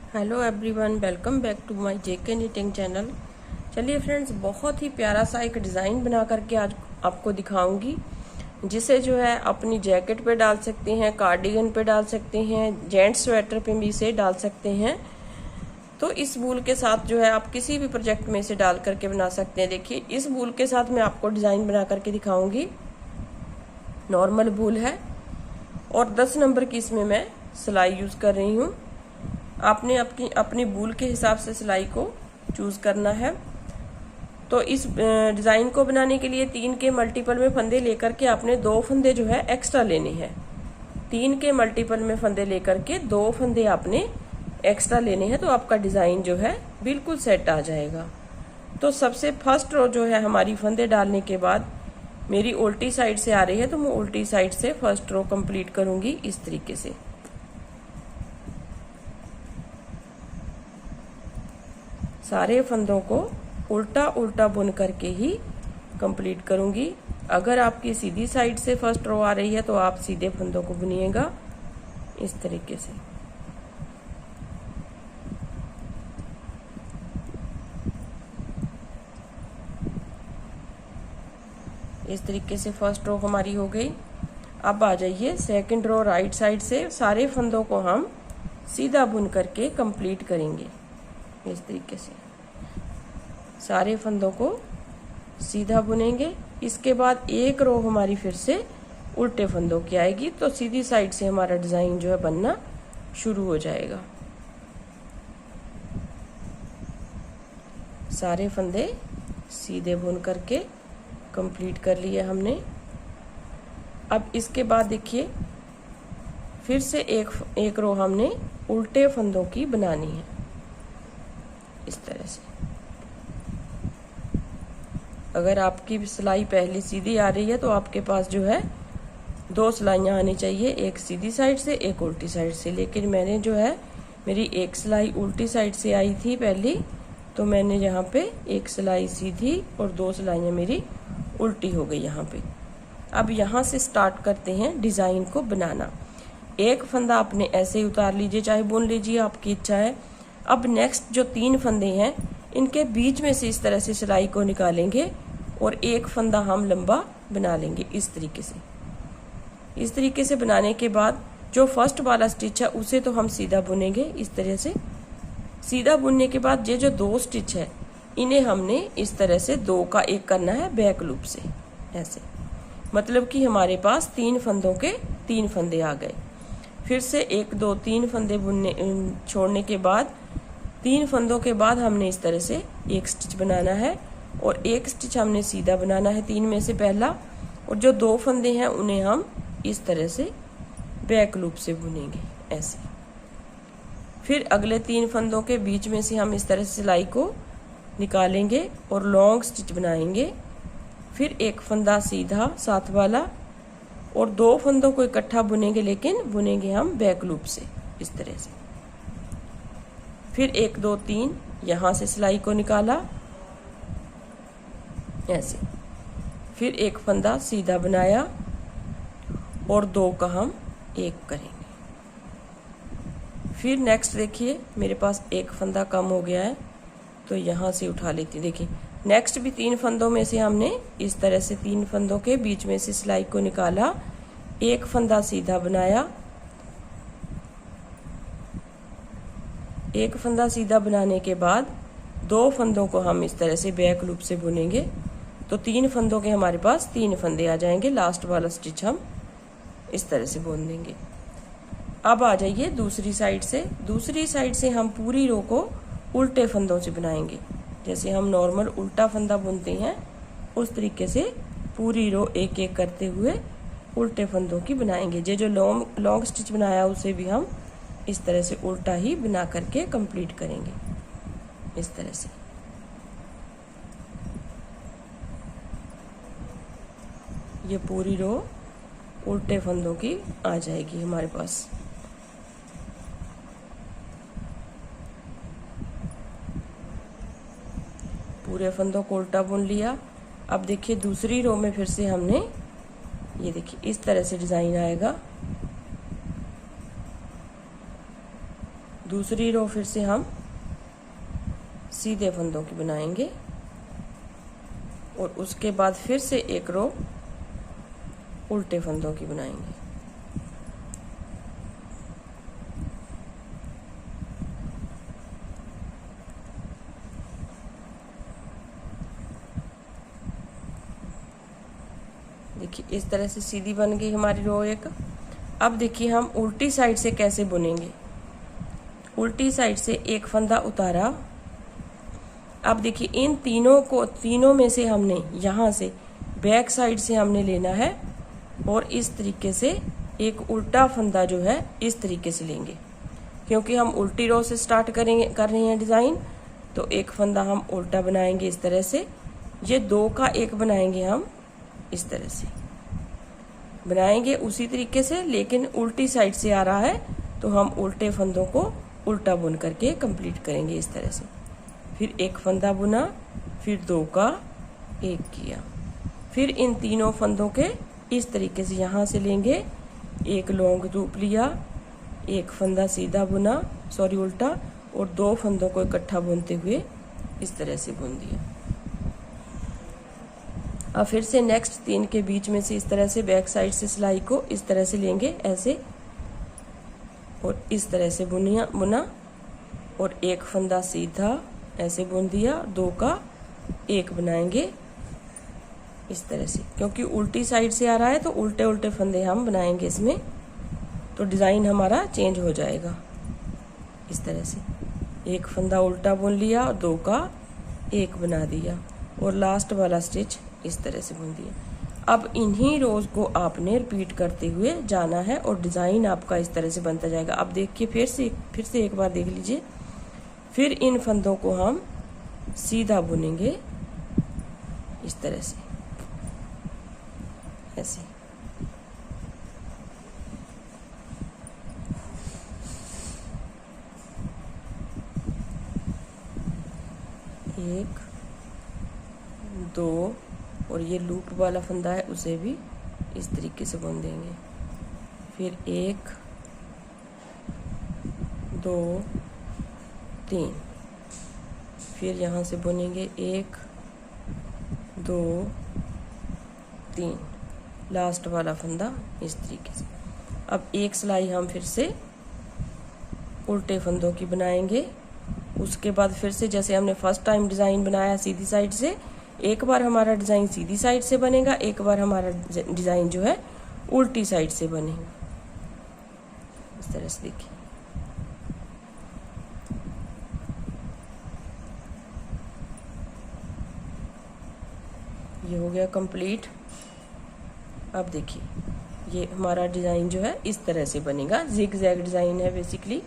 Hello everyone, welcome back to my JK knitting channel. चलिए friends, बहुत ही प्यारा सा एक डिज़ाइन बना करके आज आपको दिखाऊंगी, जिसे जो है अपनी जैकेट पे डाल सकते हैं, कार्डिगन पे डाल सकते हैं, जेंट्स स्वेटर पे भी इसे डाल सकते हैं। तो इस वूल के साथ जो है आप किसी भी प्रोजेक्ट में इसे डाल करके बना सकते हैं। देखिए, इस वूल के साथ मैं आपको डिज़ाइन बना करके दिखाऊंगी। नॉर्मल वूल है और 10 नंबर की इसमें मैं सिलाई यूज़ कर रही हूँ। आपने अपनी वूल के हिसाब से सिलाई को चूज करना है। तो इस डिजाइन को बनाने के लिए 3 के मल्टीपल में फंदे लेकर के आपने 2 फंदे जो है एक्स्ट्रा लेने हैं। 3 के मल्टीपल में फंदे लेकर के 2 फंदे आपने एक्स्ट्रा लेने हैं, तो आपका डिजाइन जो है बिल्कुल सेट आ जाएगा। तो सबसे फर्स्ट रो जो है हमारी फंदे डालने के बाद मेरी उल्टी साइड से आ रही है, तो मैं उल्टी साइड से फर्स्ट रो कंप्लीट करूंगी इस तरीके से। सारे फंदों को उल्टा उल्टा बुन करके ही कंप्लीट करूंगी। अगर आपकी सीधी साइड से फर्स्ट रो आ रही है तो आप सीधे फंदों को बुनिएगा इस तरीके से। इस तरीके से फर्स्ट रो हमारी हो गई। अब आ जाइए सेकंड रो राइट साइड से। सारे फंदों को हम सीधा बुन करके कंप्लीट करेंगे इस तरीके से। सारे फंदों को सीधा बुनेंगे। इसके बाद एक रो हमारी फिर से उल्टे फंदों की आएगी, तो सीधी साइड से हमारा डिजाइन जो है बनना शुरू हो जाएगा। सारे फंदे सीधे बुन करके कंप्लीट कर लिए हमने। अब इसके बाद देखिए, फिर से एक रो हमने उल्टे फंदों की बनानी है इस तरह से। अगर आपकी सिलाई पहली सीधी आ रही है तो आपके पास जो है 2 सिलाइयाँ आनी चाहिए, एक सीधी साइड से एक उल्टी साइड से। लेकिन मैंने जो है, मेरी एक सिलाई उल्टी साइड से आई थी पहली, तो मैंने यहाँ पे एक सिलाई सीधी और 2 सिलाइयाँ मेरी उल्टी हो गई यहाँ पे। अब यहाँ से स्टार्ट करते हैं डिजाइन को बनाना। एक फंदा आपने ऐसे ही उतार लीजिए, चाहे बुन लीजिए, आपकी इच्छा है। अब नेक्स्ट जो 3 फंदे हैं, इनके बीच में से इस तरह से सिलाई को निकालेंगे और एक फंदा हम लंबा बना लेंगे इस तरीके से। इस तरीके से बनाने के बाद जो फर्स्ट वाला स्टिच है उसे तो हम सीधा बुनेंगे इस तरह से। सीधा बुनने के बाद ये जो 2 स्टिच है, इन्हें हमने इस तरह से 2 का 1 करना है बैक लूप से ऐसे। मतलब कि हमारे पास 3 फंदों के 3 फंदे आ गए। फिर से 1 2 3 फंदे बुनने छोड़ने के बाद 3 फंदों के बाद हमने इस तरह से एक स्टिच बनाना है और एक स्टिच हमने सीधा बनाना है 3 में से पहला, और जो 2 फंदे हैं उन्हें हम इस तरह से बैक लूप से बुनेंगे ऐसे। फिर अगले 3 फंदों के बीच में से हम इस तरह से सिलाई को निकालेंगे और लॉन्ग स्टिच बनाएंगे। फिर एक फंदा सीधा साथ वाला और 2 फंदों को इकट्ठा बुनेंगे, लेकिन बुनेंगे हम बैक लूप से इस तरह से। फिर 1 2 3 यहाँ से सिलाई को निकाला ऐसे। फिर एक फंदा सीधा बनाया और 2 का हम 1 करेंगे। फिर नेक्स्ट देखिए, मेरे पास एक फंदा कम हो गया है, तो यहाँ से उठा लेती। देखिए, नेक्स्ट भी 3 फंदों में से हमने इस तरह से 3 फंदों के बीच में से सिलाई को निकाला, एक फंदा सीधा बनाया। एक फंदा सीधा बनाने के बाद 2 फंदों को हम इस तरह से बैक लूप से बुनेंगे, तो 3 फंदों के हमारे पास 3 फंदे आ जाएंगे। लास्ट वाला स्टिच हम इस तरह से बुन देंगे। अब आ जाइए दूसरी साइड से। दूसरी साइड से हम पूरी रो को उल्टे फंदों से बनाएंगे। जैसे हम नॉर्मल उल्टा फंदा बुनते हैं, उस तरीके से पूरी रो एक एक करते हुए उल्टे फंदों की बनाएंगे। ये जो लॉन्ग स्टिच बनाया उसे भी हम इस तरह से उल्टा ही बना करके कंप्लीट करेंगे इस तरह से। ये पूरी रो उल्टे फंदों की आ जाएगी हमारे पास। पूरे फंदों को उल्टा बुन लिया। अब देखिए, दूसरी रो में फिर से हमने, ये देखिए इस तरह से डिजाइन आएगा। दूसरी रो फिर से हम सीधे फंदों की बनाएंगे और उसके बाद फिर से एक रो उल्टे फंदों की बनाएंगे। देखिए इस तरह से सीधी बन गई हमारी रो एक। अब देखिए हम उल्टी साइड से कैसे बुनेंगे। उल्टी साइड से एक फंदा उतारा। अब देखिए इन तीनों में से हमने यहाँ से बैक साइड से हमने लेना है और इस तरीके से एक उल्टा फंदा जो है इस तरीके से लेंगे, क्योंकि हम उल्टी रो से स्टार्ट कर रहे हैं डिजाइन। तो एक फंदा हम उल्टा बनाएंगे इस तरह से, ये 2 का 1 बनाएंगे हम इस तरह से बनाएंगे उसी तरीके से, लेकिन उल्टी साइड से आ रहा है तो हम उल्टे फंदों को उल्टा बुन करके कंप्लीट करेंगे इस तरह से। फिर एक फंदा बुना, फिर 2 का 1 किया, फिर इन तीनों फंदों के इस तरीके से यहाँ से लेंगे, एक लॉन्ग लूप लिया, एक फंदा सीधा बुना उल्टा, और 2 फंदों को इकट्ठा बुनते हुए इस तरह से बुन दिया। अब फिर से नेक्स्ट 3 के बीच में से इस तरह से बैक साइड से सिलाई को इस तरह से लेंगे ऐसे, और इस तरह से बुना और एक फंदा सीधा ऐसे बुन दिया, 2 का 1 बनाएंगे इस तरह से, क्योंकि उल्टी साइड से आ रहा है तो उल्टे उल्टे फंदे हम बनाएंगे इसमें, तो डिजाइन हमारा चेंज हो जाएगा इस तरह से। एक फंदा उल्टा बुन लिया और 2 का 1 बना दिया और लास्ट वाला स्टिच इस तरह से बुन दिया। अब इन्हीं रोज को आपने रिपीट करते हुए जाना है और डिजाइन आपका इस तरह से बनता जाएगा। अब देखिए फिर से एक बार देख लीजिए। फिर इन फंदों को हम सीधा बुनेंगे इस तरह से ऐसे। एक, 2 और ये लूप वाला फंदा है उसे भी इस तरीके से बुन देंगे। फिर 1, 2, 3, फिर यहाँ से बुनेंगे 1, 2, 3, लास्ट वाला फंदा इस तरीके से। अब एक सिलाई हम फिर से उल्टे फंदों की बनाएंगे। उसके बाद फिर से जैसे हमने फर्स्ट टाइम डिजाइन बनाया सीधी साइड से, एक बार हमारा डिजाइन सीधी साइड से बनेगा, एक बार हमारा डिजाइन जो है उल्टी साइड से बनेगा इस तरह से। देखिए ये हो गया कंप्लीट। अब देखिए ये हमारा डिजाइन जो है इस तरह से बनेगा, जिग जैग डिजाइन है बेसिकली।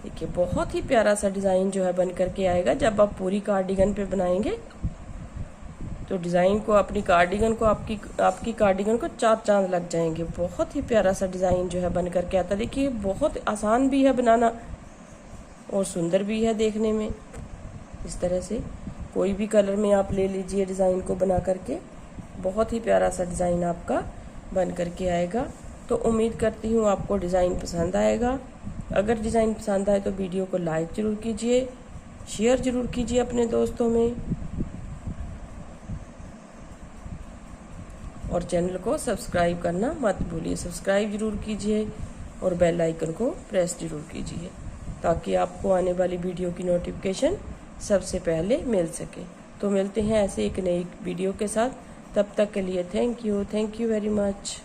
देखिए बहुत ही प्यारा सा डिजाइन जो है बन करके आएगा। जब आप पूरी कार्डिगन पे बनाएंगे तो डिजाइन को अपनी कार्डिगन को आपकी कार्डिगन को 4 चांद लग जाएंगे। बहुत ही प्यारा सा डिजाइन जो है बन करके आता है। देखिए बहुत आसान भी है बनाना और सुंदर भी है देखने में। इस तरह से कोई भी कलर में आप ले लीजिए डिजाइन को बना करके, बहुत ही प्यारा सा डिजाइन आपका बन करके आएगा। तो उम्मीद करती हूँ आपको डिजाइन पसंद आएगा। अगर डिजाइन पसंद आए तो वीडियो को लाइक जरूर कीजिए, शेयर जरूर कीजिए अपने दोस्तों में, और चैनल को सब्सक्राइब करना मत भूलिए। सब्सक्राइब जरूर कीजिए और बेल आइकन को प्रेस जरूर कीजिए ताकि आपको आने वाली वीडियो की नोटिफिकेशन सबसे पहले मिल सके। तो मिलते हैं ऐसे एक नई वीडियो के साथ। तब तक के लिए थैंक यू वेरी मच।